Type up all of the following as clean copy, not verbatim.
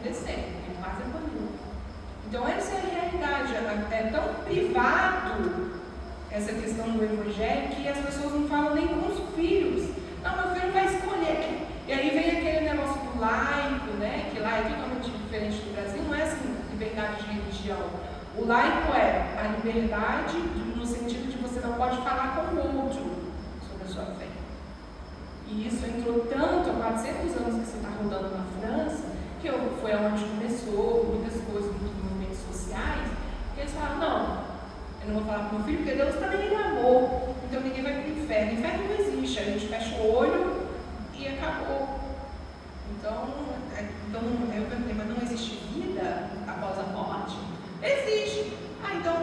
acontecer, ele quase apanhou. Então essa é a realidade, é tão privado essa questão do evangelho que as pessoas não falam nem com os filhos. Não, meu filho vai escolher. E aí vem aquele negócio do laico, né? Que lá é totalmente diferente do Brasil, não é assim, liberdade de religião. O laico é a liberdade no sentido de você não pode falar com o outro sobre a sua fé. E isso entrou tanto há 400 anos que você está rodando na França, que foi onde começou muitas coisas, muitos movimentos sociais, que eles falam, não, eu não vou falar com meu filho, porque Deus também é amor, então ninguém vai para o inferno. O inferno não existe, a gente fecha o olho e acabou. Então eu perguntei, mas não existe vida após a morte? Existe. Então,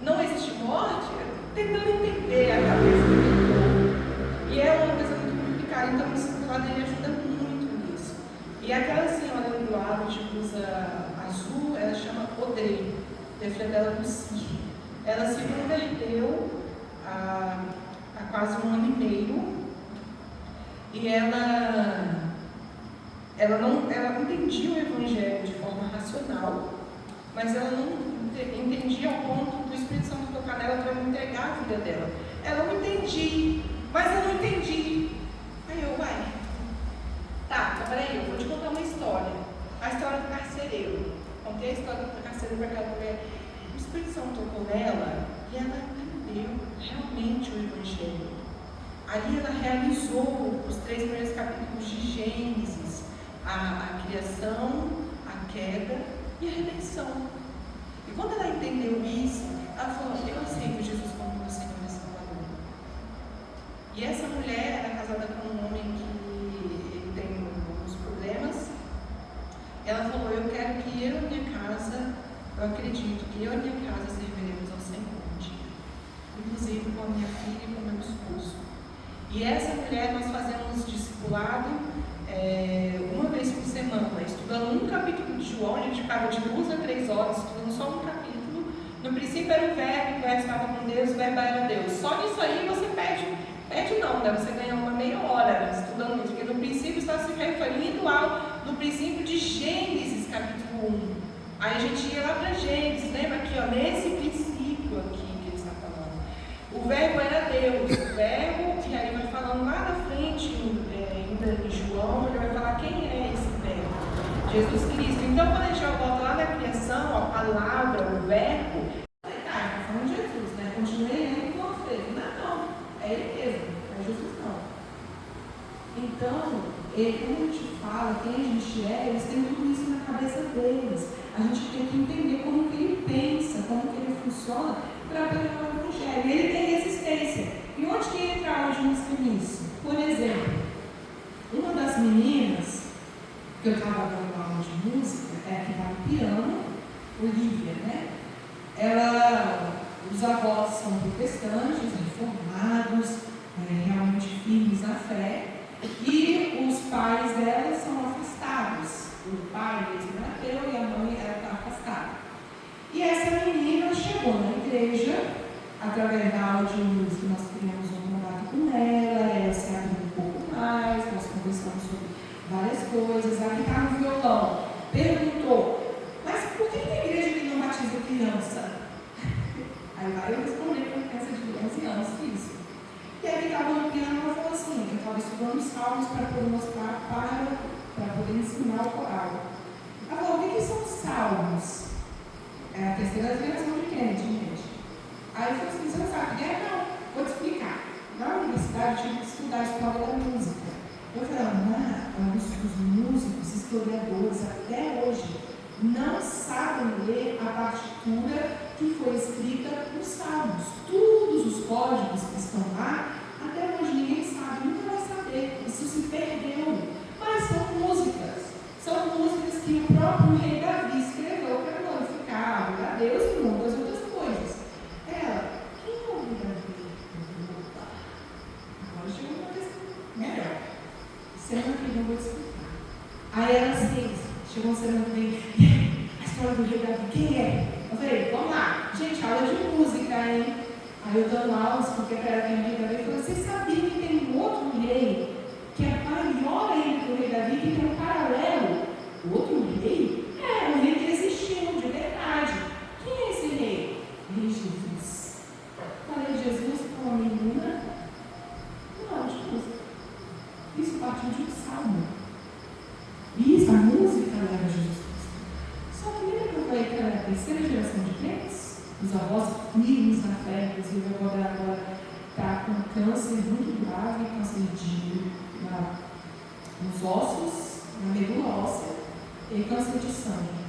não existe morte? Tentando entender a cabeça do povo. E é uma coisa muito complicada, então o discipulado ele ajuda muito nisso. E aquela senhora do lado de blusa azul, ela chama Audrey, filha dela do Cid. Ela se converteu há quase 1 ano e meio e ela não entendia o evangelho de forma racional, mas ela não entendia ao ponto do Espírito Santo tocar nela para entregar a vida dela. Ela não entendi, mas eu não entendi. Aí eu, tá, peraí, eu vou te contar uma história. A história do carcereiro. Contei a história do carcereiro para aquela mulher. O Espírito Santo tocou nela e ela entendeu realmente o evangelho. Ali ela realizou os 3 primeiros capítulos de Gênesis, a criação, a queda e a redenção. E quando ela entendeu isso, ela falou, eu aceito Jesus como meu Senhor e Salvador. E essa mulher era casada com um homem que ele tem alguns problemas. Ela falou, eu quero que eu e minha casa, eu acredito que eu e minha casa serviremos ao Senhor um dia. Inclusive com a minha filha e com o meu esposo. E essa mulher nós fazemos discipulado uma vez por semana, estudando um capítulo de João. A gente ficava de 2 a 3 horas estudando só um capítulo. No princípio era o verbo estava com Deus, o verbo era Deus. Só nisso aí você perde não, né? Você ganha uma meia hora estudando isso, porque no princípio está se referindo no princípio de Gênesis, capítulo 1. Aí a gente ia lá para Gênesis, lembra aqui, nesse princípio aqui que ele está falando. O verbo era Deus, o verbo, e aí vai falando lá na frente, ainda em João, ele vai falar quem é esse verbo, Jesus Cristo. Então, quando a gente volta lá na criação, a palavra, o verbo, está falando de Jesus, né? Continuei lendo com vocês. Não, é ele mesmo, não é Jesus não. Então, quando a gente fala quem a gente é, eles têm tudo isso na cabeça deles. A gente tem que entender como que ele pensa, como que ele funciona para pregar o evangelho. Ele tem resistência. E onde que entra hoje nisso? Por exemplo, uma das meninas que eu estava dando aula de música, que vai no piano, Olivia, né? Os avós são protestantes, reformados, realmente firmes na fé, e os pais dela são afastados. O pai mesmo era ateu e a mãe era afastada. E essa menina chegou na igreja, através da aula de música, nós criamos um contato com ela se abriu um pouco mais, nós conversamos sobre várias coisas. A que está no violão perguntou, mas por que tem igreja que não batiza criança? Aí vai eu responder para criança de 11 anos isso. E aí que estava no piano, ela falou assim, eu estava estudando salmos para poder mostrar para poder ensinar o coral. Ela falou, o que são salmos? É a terceira geração de Kennedy, gente. Aí eu falei assim, você não sabe? Não, vou te explicar. Na universidade eu tive que estudar a história da música. Eu falei, os músicos, historiadores, até hoje, não sabem ler a partitura que foi escrita nos salmos. Todos os códigos que estão lá, até hoje ninguém sabe, nunca vai saber. Isso se perdeu. Mas são músicas. São músicas que o próprio rei Davi escreveu para glorificar a Deus e muitas outras coisas. Ela, quem é o rei Davi? Agora chegou uma vez melhor. Semana que vem eu vou explicar. Aí ela assim, chegou semana que vem, a história do rei Davi, quem é? Eu falei, vamos lá, gente, aula de música, hein? Aí eu dando aulas, porque era quem o rei Davi, eu falei, você sabia que tem um outro rei, que é maior ainda que o rei Davi, que tem um paralelo? O outro rei os avós firmes na fé. Inclusive, a avó dela agora está com câncer muito grave, câncer nos ossos, na medula óssea, e câncer de sangue.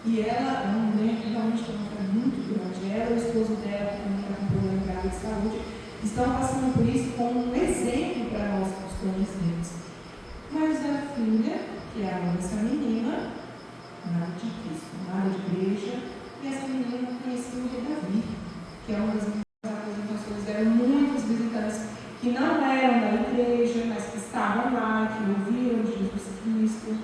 E ela é uma mulher que realmente tem uma fé muito grande. Ela e o esposo dela, que também está com problema grave de saúde, estão passando por isso como um exemplo para nós, os conhecidos. Mas a filha, que é a mãe dessa menina, nada de Cristo, nada de igreja, e essa menina conhecia o rei Davi, que é uma das minhas apresentações. Eram muitos visitantes que não eram da igreja, mas que estavam lá, que ouviram de Jesus Cristo.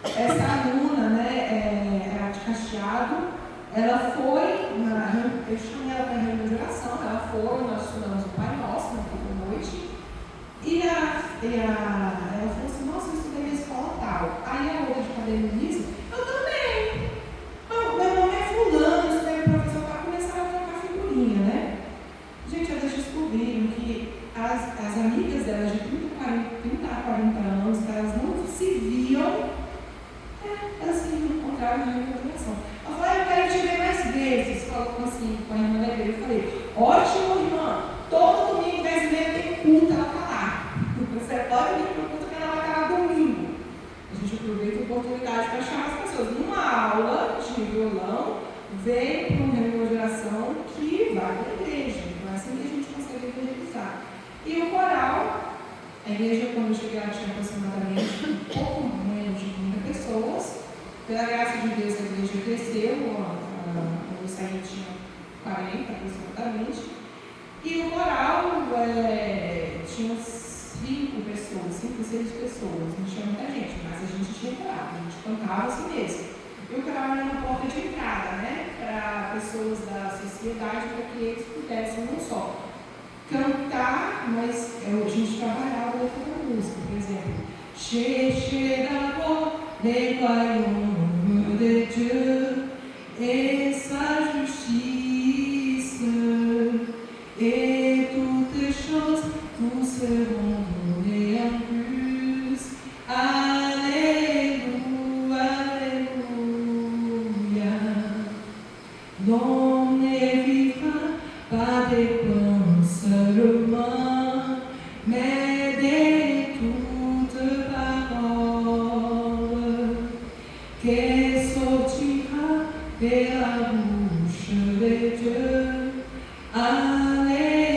Essa aluna, era de Cacheado, ela foi, eu chamei ela para a reunião de oração, ela foi, nós estudamos o Pai Nosso naquela noite, e ela falou assim: nossa, eu estudei na escola tal. Aí a outra de cabelo liso: eu também. Meu nome é fulano, eu estudei professor, para começar a trocar figurinha, né? Gente, elas descobriram que as amigas delas de 30 a 40 anos, que elas não se viam, elas se encontraram na minha oração. Eu falei: eu quero te ver mais vezes. Falou assim com a irmã da igreja. Eu falei: ótimo, irmã, todo domingo 10h30 tem culto, ela está lá. Você pode vir para o culto, que ela vai estar lá domingo. A gente aproveita a oportunidade para chamar as pessoas. Numa aula de violão, vem para uma reunião de oração que vai para a igreja. Então é assim que a gente consegue evangelizar. E o coral, a igreja, quando eu cheguei lá, tinha aproximadamente um pouco menos de 30 pessoas. Pela graça de Deus, a igreja cresceu. Quando eu saí, tinha 40 aproximadamente. E o coral tinha 5 pessoas, 5, 6 pessoas. Não tinha muita gente, mas a gente tinha coral, a gente cantava assim mesmo. E o coral era uma porta de entrada, para pessoas da sociedade, para que eles pudessem não só cantar, mas a gente trabalhava a letra da música. Por exemplo, Che d'abord les royaumes de Dieu et sa justice, et toutes les choses vous seront données en plus. Alléluia, alléluia. L'homme ne vivra pas des pains seulement, mais de toute parole qui sortira de la bouche de Dieu. Aleluia,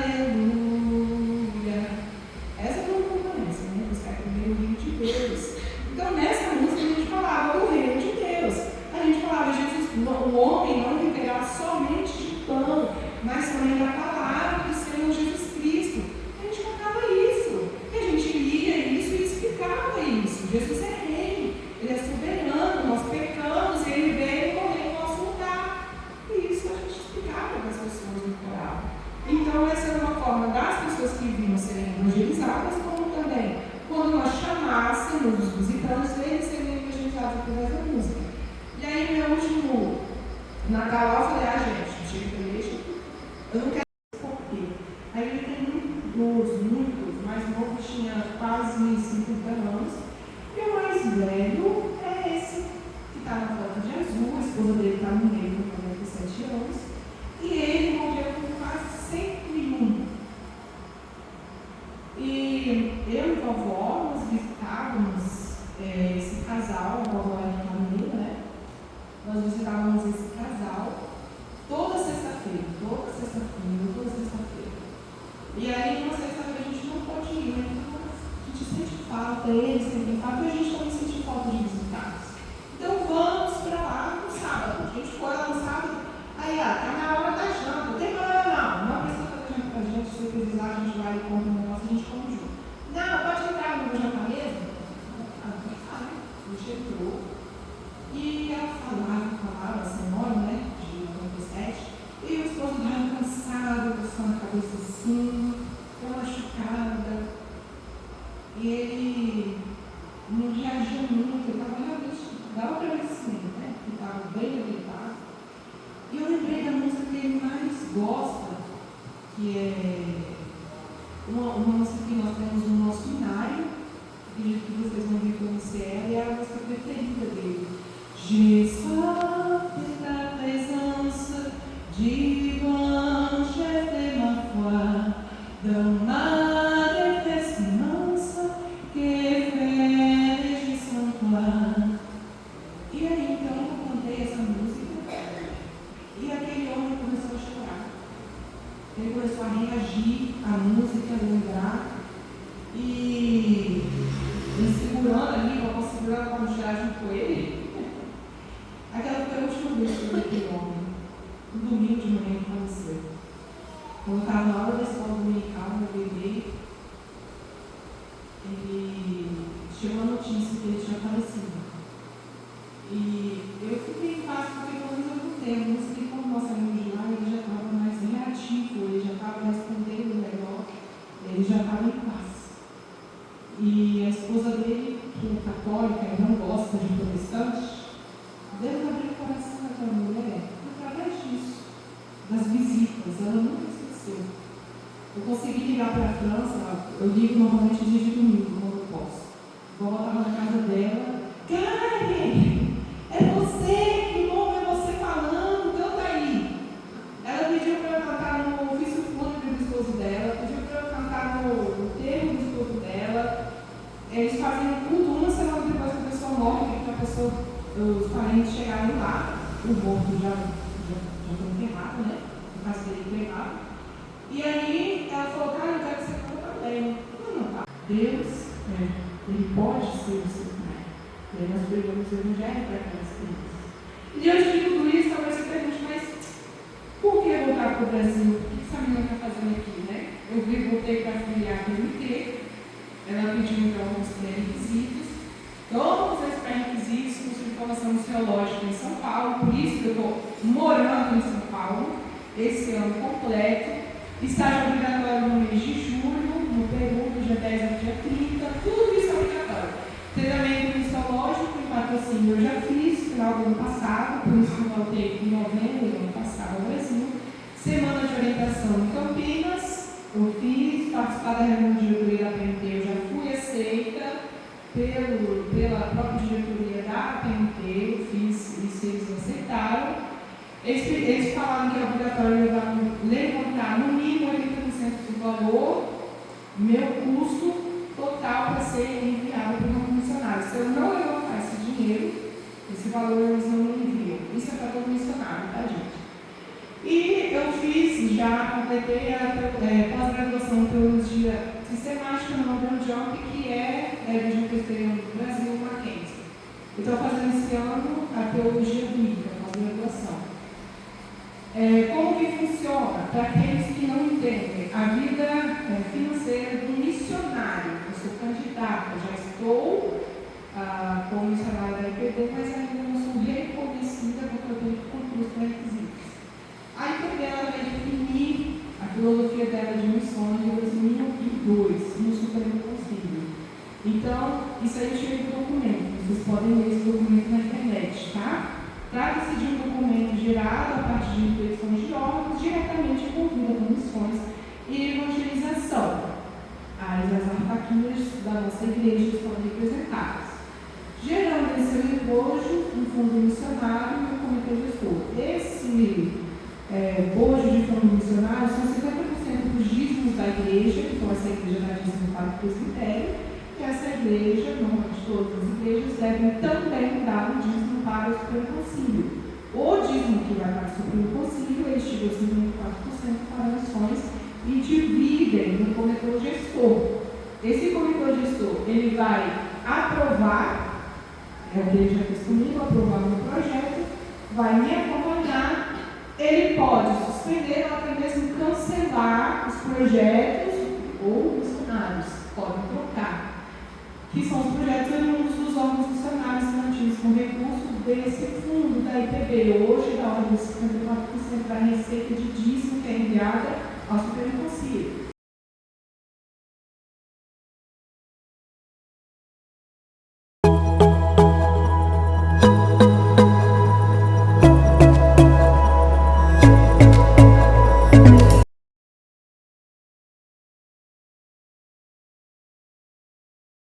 aleluia. Essa todo mundo conhece, buscar primeiro o reino de Deus. Então, nessa música a gente falava do reino de Deus. A gente falava: Jesus, o homem não viverá somente de pão, mas também da palavra do Senhor Jesus Cristo. A gente cantava isso, e a gente lia isso e explicava isso. Jesus é rei, ele é soberano, nós pecamos, ele veio morrer no nosso lugar. E isso a gente explicava para as pessoas no coral. Então, essa era uma forma das pessoas que vinham serem evangelizadas, como também, quando nós chamássemos os visitantes, eles seriam evangelizados através da música. E aí, meu último Natal, eu falei: gente, chega para a igreja, eu não quero porque. Aí ele tem muitos, o mais novo tinha quase 50 anos, e o mais velho é esse, que está na foto de azul, a esposa dele está no meio, com 97 anos, e ele morreu com quase 101. E eu e a vovó, nós visitávamos esse casal, a vovó era na família, nós visitávamos esse casal toda sexta-feira. E aí, numa sexta-feira, a gente não pode ir, né? A gente sente falta, eles sentem falta, e a gente também sente falta de visitados. Então, vamos para lá no sábado. A gente foi lá no sábado, aí, tá na hora da janta. Não tem problema, não precisa fazer janta pra gente. Se você quiser, a gente vai e compra um negócio, a gente come junto. Não, pode entrar no meu jantar mesmo? A gente entrou. E ela falava, a senhora, de 97, e o esposo dela cansado, coçando a cabeça assim, ela machucada. E ele não reagia muito, ele estava realmente, dava para ver assim, ele estava bem debilitado. E eu lembrei da música que ele mais gosta, que é uma música que nós temos no nosso cenário, acredito que vocês vão ver conhecer ela, e é a música preferida dele. Je sois de ta présence. ela pode tirar junto com ele. Aquela foi a última vez que eu vi aquele homem. No domingo de manhã ele faleceu. Quando eu estava na aula da escola dominical, meu bebê, ele chegou a notícia que ele tinha falecido. E eu fiquei em paz porque pelo menos eu não tenho, não sei como nós saímos de lá, ele já estava mais reativo, ele já estava respondendo melhor, ele já estava em paz. E a esposa dele, que é católica e não gosta de protestante, Deus abriu o coração daquela mulher através disso, das visitas, ela nunca esqueceu. Eu consegui ligar para a França, eu ligo normalmente dia de domingo, quando eu posso. Vou voltar na casa dela, Karen, é você, que bom é você falando, canta aí. Ela pediu para eu cantar no ofício fúnebre do esposo dela, pediu para eu cantar no enterro do esposo dela. Eles fazem um culto uma semana depois que a pessoa morre, que a pessoa, os parentes chegaram lá, o morto já foi enterrado, né? No caso dele enterrado. E aí ela falou, cara, eu quero que você canta também. Não, tá. Deus, ele pode ser o seu pai. E aí nós pregamos o evangelho para aquelas crianças. E diante de tudo isso, talvez você pergunte, mas por que voltar para o Brasil? O que essa menina está fazendo aqui, né? Eu voltei para a filiar PMT. Ela pediu então alguns pré-requisitos. Todos esses pré-requisitos, curso de formação museológica em São Paulo, por isso que eu estou morando em São Paulo, esse ano completo. Estágio obrigatório no mês de julho, no Peru, do dia 10 ao dia 30, tudo isso é obrigatório. Treinamento museológico em patrocínio eu já fiz, no final do ano passado, por isso que eu voltei em novembro do ano passado ao Brasil. Semana de orientação em Campinas, eu fiz, participar da reunião de diretoria da PMT, eu já fui aceita pela própria diretoria da PMT, eu fiz isso, eles aceitaram. Eles falaram que é obrigatório levantar no mínimo 80% do valor, meu custo total para ser enviado para o missionário. Se eu não levantar esse dinheiro, esse valor eles não me enviam. Isso é para todo missionário, tá, gente? E eu fiz, já completei a pós-graduação em teologia sistemática no Modern Job, que é do Região Presbiteriana do Brasil, Mackenzie. Eu estou fazendo esse ano a teologia bíblica, pós-graduação. Como que funciona? Para aqueles que não entendem, a vida financeira do missionário. Eu sou candidata, já estou como missionária da IPD, mas ainda não sou reconhecida porque eu tenho que cumprir os pré-requisitos. A IPD ela vai definir a filosofia dela de missões em 2002, no Supremo Conselho. Então, isso aí chega do documento. Vocês podem ler esse documento na internet, tá? Trata-se de um documento gerado a partir de reflexões de órgãos diretamente envolvida com missões e evangelização. As autarquias da nossa igreja estão representadas. Gerando em seu bojo um fundo missionário e um comitê gestor. Esse bojo de fundo missionário são 50% dos dízimos da igreja, então essa igreja dá dízimo para o presbitério, que essa igreja, normalmente todas as igrejas, devem também dar um dízimo para o Supremo Concílio. O dízimo que vai para o Supremo Concílio, eles tiram 54% para missões e dividem no comitê gestor. Esse comitê gestor, ele vai aprovar, o que ele já fez comigo, aprovar o meu projeto, vai me acompanhar, ele pode suspender ou até mesmo cancelar os projetos ou missionários, podem trocar. Que são os projetos oriundos dos órgãos missionários mantidos com recurso desse fundo da IPB, hoje da ordem de 54% da receita de dízimo que é enviada ao Supremo Conselho.